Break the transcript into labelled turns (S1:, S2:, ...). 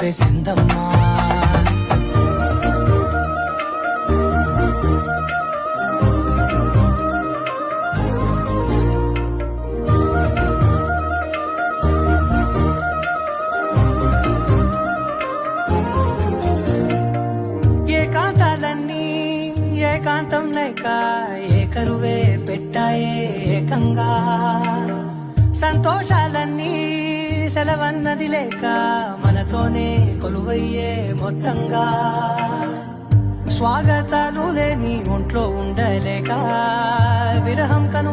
S1: చెప్పేసిందమ్మా. ఏకాంతాలన్నీ ఏకాంతం లేక ఏకరువే పెట్టాయే ఏకంగా, సంతోషాలన్నీ సెలవన్నది లేక మనతోనే కొలువయ్యే మొత్తంగా, స్వాగతాలు లేని ఒంట్లో ఉండలేక విరహం కను